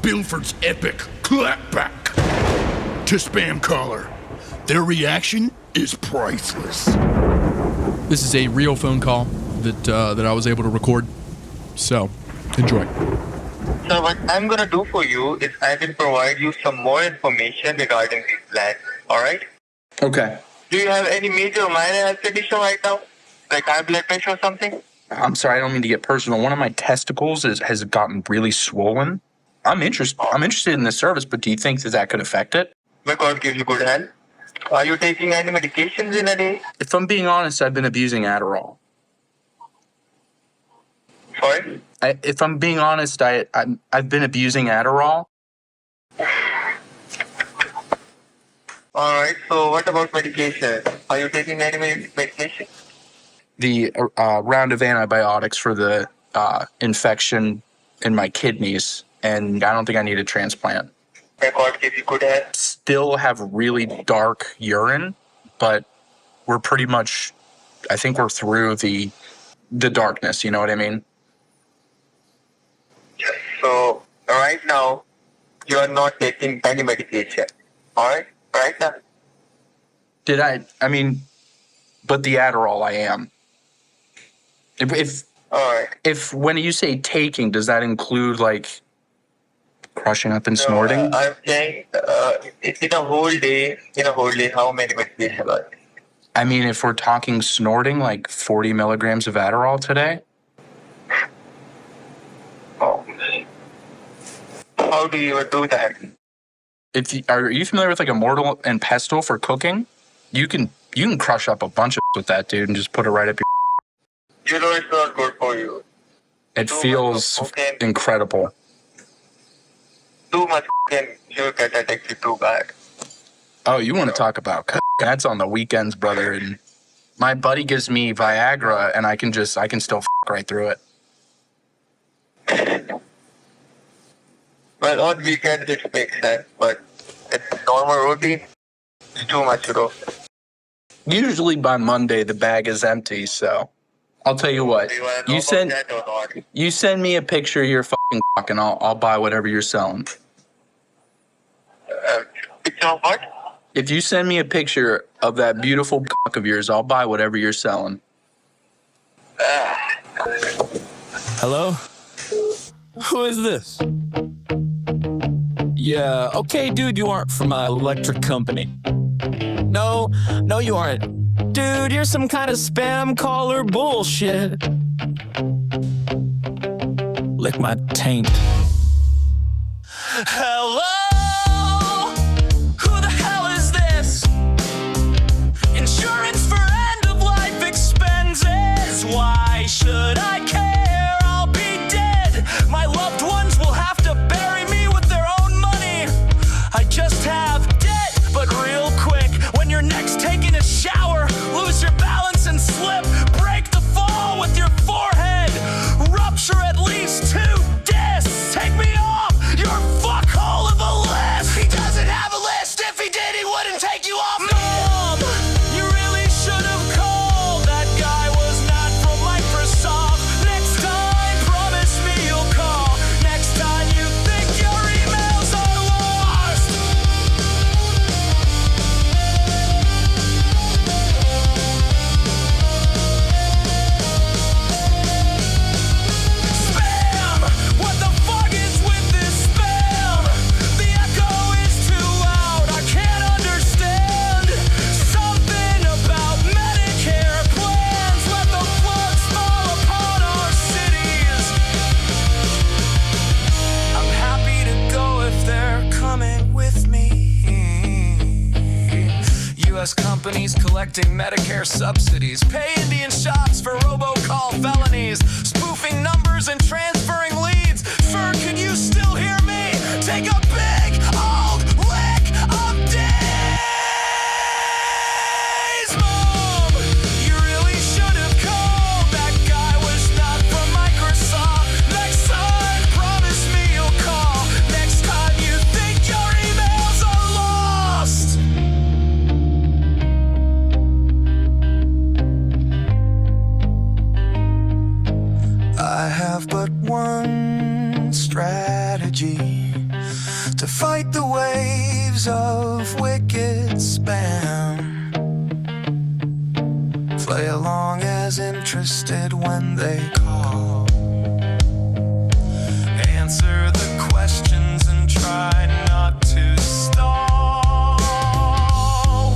Bilford's epic clapback to spam caller. Their reaction is priceless. This is a real phone call that I was able to record. So, enjoy. So what I'm gonna do for you is I will provide you some more information regarding this plan. Alright? Okay. Do you have any major or minor health condition right now? Like high blood pressure or something? I'm sorry, I don't mean to get personal. One of my testicles has gotten really swollen. I'm interested in this service, but do you think that could affect it? Because it gives you good health. Are you taking any medications in a day? If I'm being honest, I've been abusing Adderall. Sorry? If I'm being honest, I've been abusing Adderall. Alright, so what about medication? Are you taking any medication? The round of antibiotics for the infection in my kidneys, and I don't think I need a transplant. Because gives you good health. Still have really dark urine, but we're pretty much, I think we're through the darkness, you know what I mean? So, right now, you are not taking any medication. Alright? Right now. But the Adderall I am. Alright. If when you say taking, does that include like crushing up and snorting? I'm saying, in a whole day, how many medications are there? I mean, if we're talking snorting, like 40 milligrams of Adderall today. Oh. How do you do that? Are you familiar with like a mortar and pestle for cooking? You can crush up a bunch of with that, dude, and just put it right up your. You know it's not good for you. It feels incredible. Too much you'll get addicted too bad. Oh, you want to talk about that's on the weekends, brother. And my buddy gives me Viagra, and I can still right through it. Well, on weekends it makes sense, but it's normal routine. It's too much to go. Usually by Monday the bag is empty, so I'll tell you what. You send me a picture of your fucking cock, and I'll buy whatever you're selling. Picture of what? If you send me a picture of that beautiful cock of yours, I'll buy whatever you're selling. Hello? Who is this? Yeah, okay, dude, you aren't from an electric company. No, you aren't. Dude, you're some kind of spam caller bullshit. Lick my taint. Hello? Who the hell is this? Insurance for end-of-life expenses. Why should I care? I'll be dead. My loved ones will have to bury me with their own money. I just have debt, but real quick, when you're next taking a shower, lose your balance and slip, break the fall with your forehead, rupture at least 2 discs. Take me off your fuckhole of a list. He doesn't have a list. If he did, he wouldn't take you off. Mom, you really should have called. That guy was not from Microsoft. Next time, promise me you'll call. Next time you think your emails are lost. Spam! What the fuck is with this spam? The echo is too loud, I can't understand. Something about Medicare plans. Let the floods fall upon our cities. I'm happy to go if they're coming with me. U.S. companies collecting Medicare subsidies, pay Indian shops for robocall felonies, spoofing numbers and transferring leads. Sir, can you still hear me? Take a big old lick of days. Mom, you really should have called. That guy was not from Microsoft. Next time, promise me you'll call. Next time you think your emails are lost. I have but one to fight the waves of wicked spam. Play along as interested when they call. Answer the questions and try not to stall.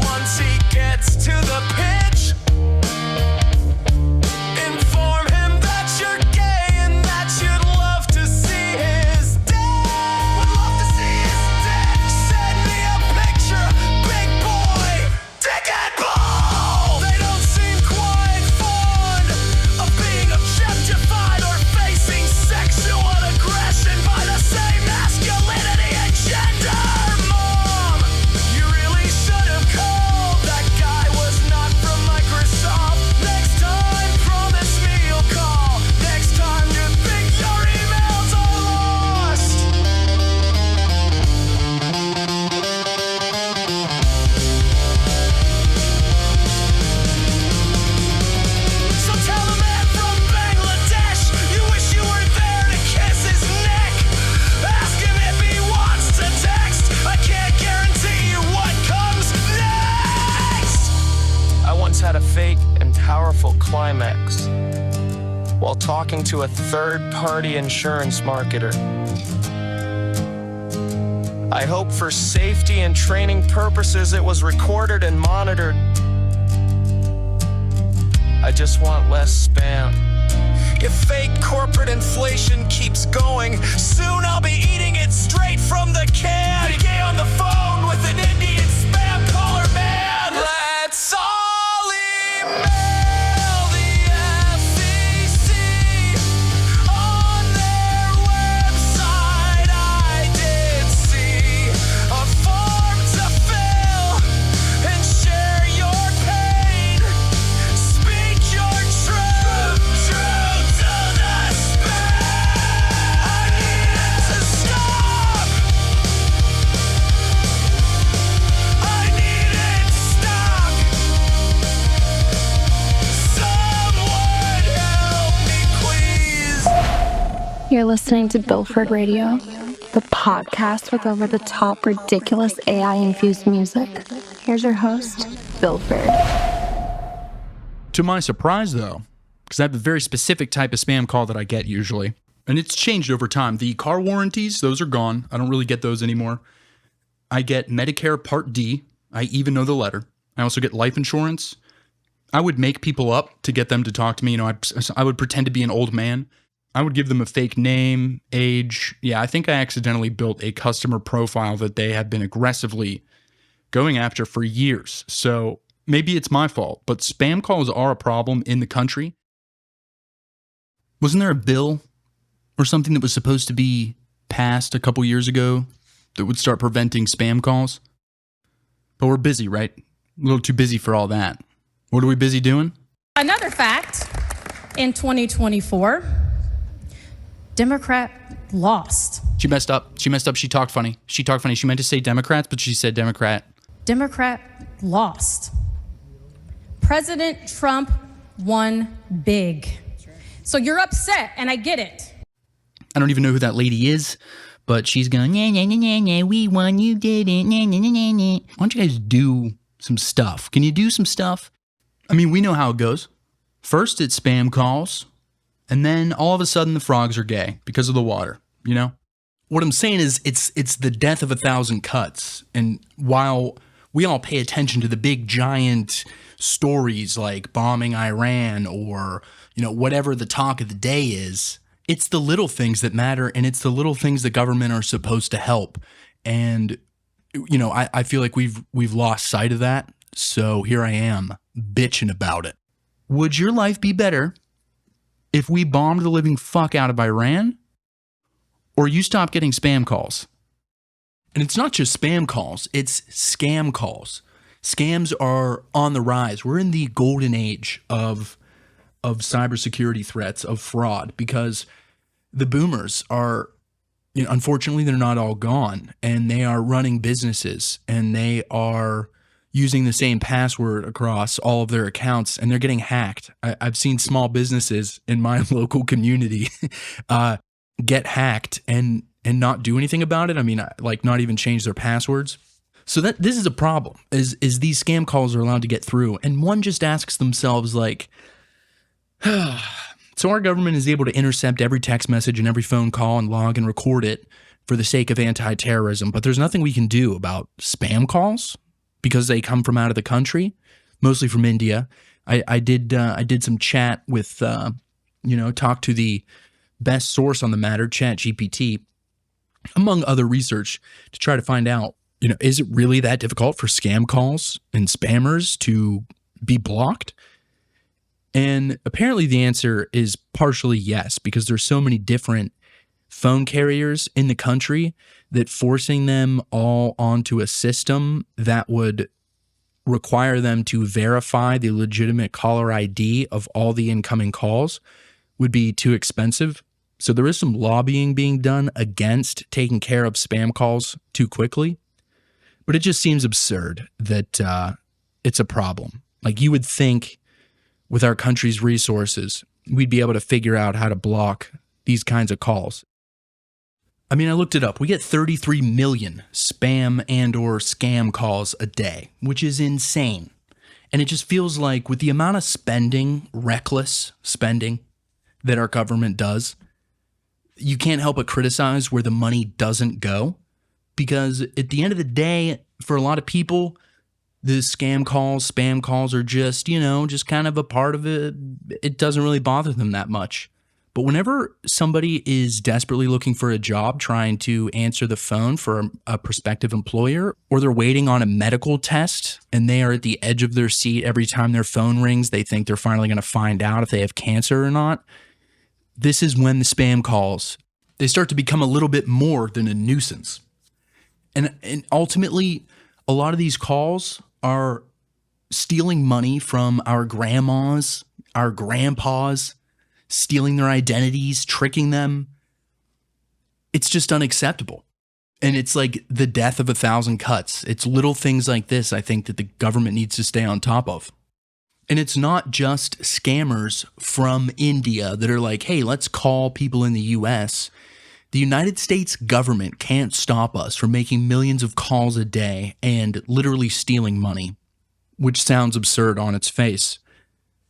Once he gets to the pitch, inform him that you're gay and that you'd love to see his dick. Would love to see his dick. Send me a picture, big boy, dick and ball. They don't seem quite fond of being objectified or facing sexual aggression by the same masculinity and gender. Mom, you really should have called. That guy was not from Microsoft. Next time, promise me you'll call. Next time you think your emails are lost. So tell a man from Bangladesh you wish you were there to kiss his neck. Ask him if he wants to text. I can't guarantee you what comes next. I once had a fake and powerful climax while talking to a third-party insurance marketer. I hope for safety and training purposes it was recorded and monitored. I just want less spam. If fake corporate inflation keeps going, soon I'll be eating it straight from the can. A gay on the phone with an Indian spam caller man. Let's all email the FCC. On their website I did see a form to fill and share your pain. Speak your truth, true to the spam. I need it to stop. I need it to stop. Someone help me, please. You're listening to Bilford Radio, the podcast with over-the-top, ridiculous AI-infused music. Here's your host, Bilford. To my surprise, though, because I have a very specific type of spam call that I get usually, and it's changed over time. The car warranties, those are gone. I don't really get those anymore. I get Medicare Part D. I even know the letter. I also get life insurance. I would make people up to get them to talk to me. You know, I would pretend to be an old man. I would give them a fake name, age. Yeah, I think I accidentally built a customer profile that they have been aggressively going after for years. So maybe it's my fault, but spam calls are a problem in the country. Wasn't there a bill or something that was supposed to be passed a couple years ago that would start preventing spam calls? But we're busy, right? A little too busy for all that. What are we busy doing? Another fact, in 2024, Democrat lost. She messed up. She talked funny. She meant to say Democrats, but she said Democrat. Democrat lost. President Trump won big. So you're upset, and I get it. I don't even know who that lady is, but she's going, nah, we won, you didn't, nah. Why don't you guys do some stuff? Can you do some stuff? I mean, we know how it goes. First, it's spam calls, and then all of a sudden the frogs are gay because of the water, you know? What I'm saying is it's the death of 1,000 cuts, and while we all pay attention to the big giant stories like bombing Iran or, you know, whatever the talk of the day is, it's the little things that matter, and it's the little things the government are supposed to help. And, you know, I feel like we've lost sight of that. So here I am bitching about it. Would your life be better if we bombed the living fuck out of Iran, or you stop getting spam calls? And it's not just spam calls, it's scam calls. Scams are on the rise. We're in the golden age of cybersecurity threats, of fraud, because the boomers are, you know, unfortunately, they're not all gone, and they are running businesses, and they are using the same password across all of their accounts, and they're getting hacked. I've seen small businesses in my local community get hacked, and and not do anything about it. I mean, like not even change their passwords. So this is a problem, is these scam calls are allowed to get through. And one just asks themselves like, so our government is able to intercept every text message and every phone call and log and record it for the sake of anti-terrorism, but there's nothing we can do about spam calls because they come from out of the country, mostly from India. I did some chat with, talk to the best source on the matter, ChatGPT, among other research, to try to find out, is it really that difficult for scam calls and spammers to be blocked? And apparently the answer is partially yes, because there's so many different phone carriers in the country that forcing them all onto a system that would require them to verify the legitimate caller ID of all the incoming calls would be too expensive. So there is some lobbying being done against taking care of spam calls too quickly. But it just seems absurd that it's a problem. Like, you would think with our country's resources, we'd be able to figure out how to block these kinds of calls. I mean, I looked it up. We get 33 million spam and or scam calls a day, which is insane. And it just feels like with the amount of spending, reckless spending that our government does, you can't help but criticize where the money doesn't go. Because at the end of the day, for a lot of people, the scam calls, spam calls are just, just kind of a part of it. It doesn't really bother them that much. But whenever somebody is desperately looking for a job, trying to answer the phone for a prospective employer, or they're waiting on a medical test and they are at the edge of their seat every time their phone rings, they think they're finally going to find out if they have cancer or not. This is when the spam calls, they start to become a little bit more than a nuisance. And ultimately, a lot of these calls are stealing money from our grandmas, our grandpas, stealing their identities, tricking them. It's just unacceptable. And it's like the death of 1,000 cuts. It's little things like this, I think, that the government needs to stay on top of. And it's not just scammers from India that are like, hey, let's call people in the US. The United States government can't stop us from making millions of calls a day and literally stealing money, which sounds absurd on its face.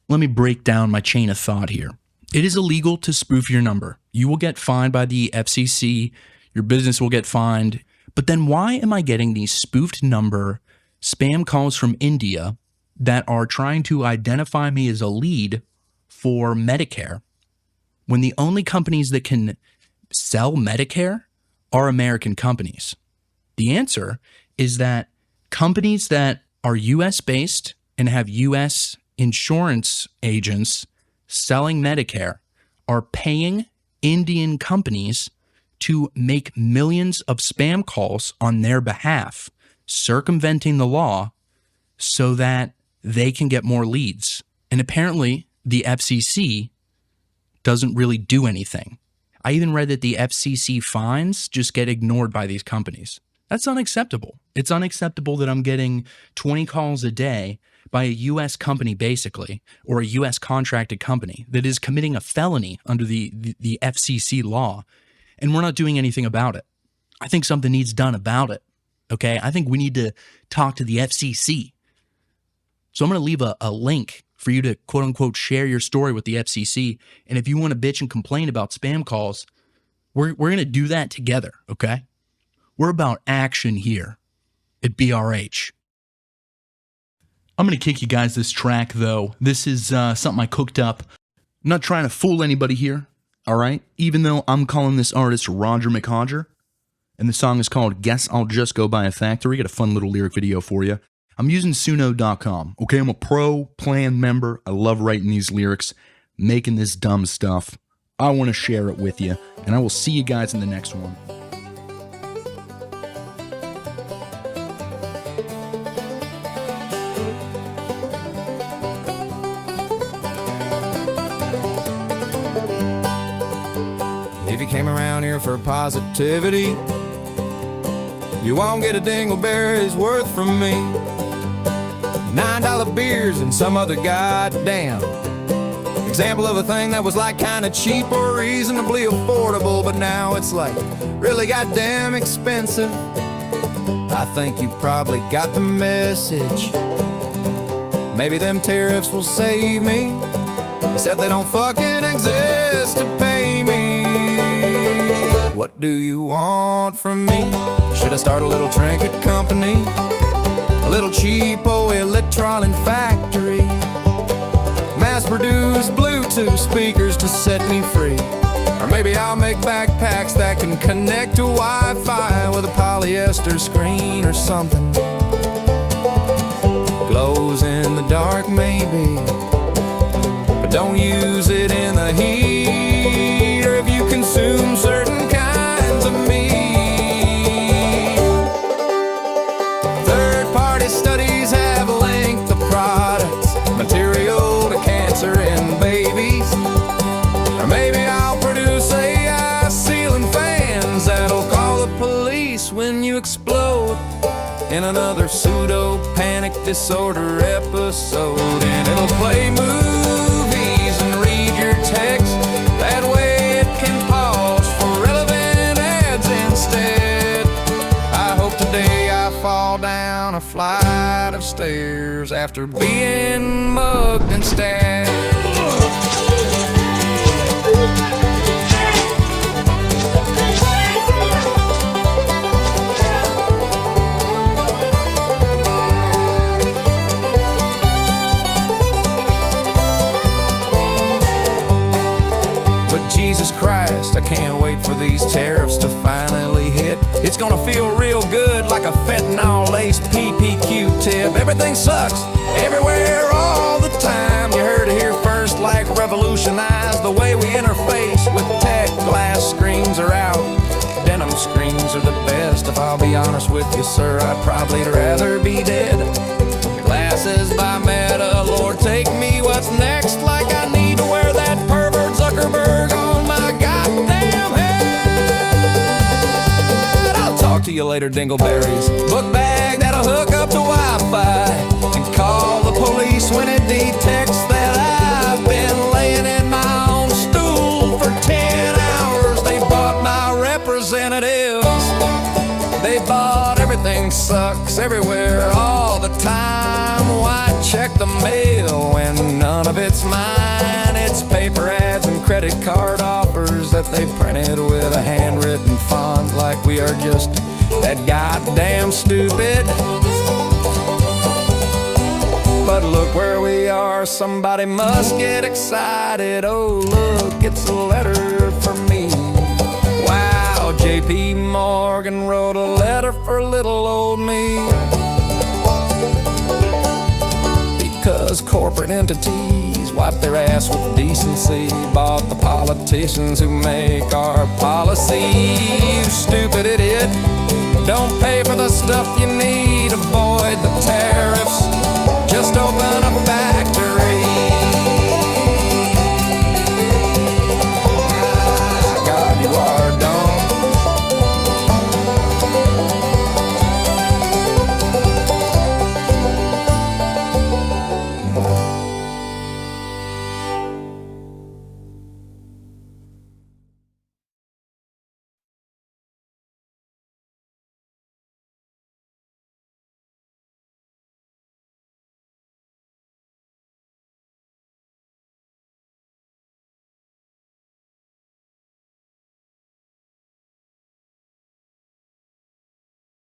Let me break down my chain of thought here. It is illegal to spoof your number. You will get fined by the FCC. Your business will get fined. But then why am I getting these spoofed number spam calls from India that are trying to identify me as a lead for Medicare when the only companies that can sell Medicare are American companies? The answer is that companies that are US based and have US insurance agents selling Medicare are paying Indian companies to make millions of spam calls on their behalf, circumventing the law so that they can get more leads. And apparently the FCC doesn't really do anything. I even read that the FCC fines just get ignored by these companies. That's unacceptable. It's unacceptable that I'm getting 20 calls a day by a U.S. company, basically, or a U.S. contracted company that is committing a felony under the FCC law, and we're not doing anything about it. I think something needs done about it, okay? I think we need to talk to the FCC. So I'm going to leave a link for you to quote-unquote share your story with the FCC, and if you want to bitch and complain about spam calls, we're going to do that together, okay? We're about action here at BRH. I'm going to kick you guys this track, though. This is something I cooked up. I'm not trying to fool anybody here, all right? Even though I'm calling this artist Roger McHodger, and the song is called Guess I'll Just Go Buy a Factory. Got a fun little lyric video for you. I'm using Suno.com, okay? I'm a pro plan member. I love writing these lyrics, making this dumb stuff. I want to share it with you, and I will see you guys in the next one. If you came around here for positivity, you won't get a dingleberry's worth from me. $9 beers and some other goddamn Example of a thing that was like kinda cheap or reasonably affordable, but now it's like really goddamn expensive. I think you probably got the message. Maybe them tariffs will save me, except they don't fucking exist to pay me. What do you want from me? Should I start a little trinket company? A little cheapo electronic factory? Mass-produced Bluetooth speakers to set me free? Or maybe I'll make backpacks that can connect to Wi-Fi with a polyester screen or something. Glows in the dark maybe, but don't use it in the heat, or if you consume certain kinds of meat. Third-party studies have linked the products material to cancer in babies. Or maybe I'll produce AI ceiling fans that'll call the police when you explode in another pseudo-panic disorder episode. And it'll play movies and read your text. That way it can pause for relevant ads instead. I hope today I fall down a flight of stairs after being mugged and stabbed. Jesus Christ, I can't wait for these tariffs to finally hit. It's gonna feel real good like a fentanyl-laced PPQ tip. Everything sucks, everywhere, all the time. You heard it here first, like revolutionize the way we interface with tech. Glass screens are out, denim screens are the best. If I'll be honest with you, sir, I'd probably rather be dead. Glasses by Meta, Lord, take me, what's next? Like I need to wear that pervert Zuckerberg on my goddamn head. I'll talk to you later, dingleberries. Book bag that'll hook up to Wi-Fi and call the police when it detects that I've been laying in my own stool for 10 hours. They bought my representatives. They bought everything sucks everywhere all the time. Why check the mail when none of it's mine? It's paper ads and credit card offers that they printed with a handwritten font, like we are just that goddamn stupid. But look where we are, somebody must get excited. Oh look, it's a letter for me. Wow, J.P. Morgan wrote a letter for little old me. Because corporate entities wipe their ass with decency, bought the politicians who make our policy. You stupid idiot, don't pay for the stuff you need. Avoid the tariffs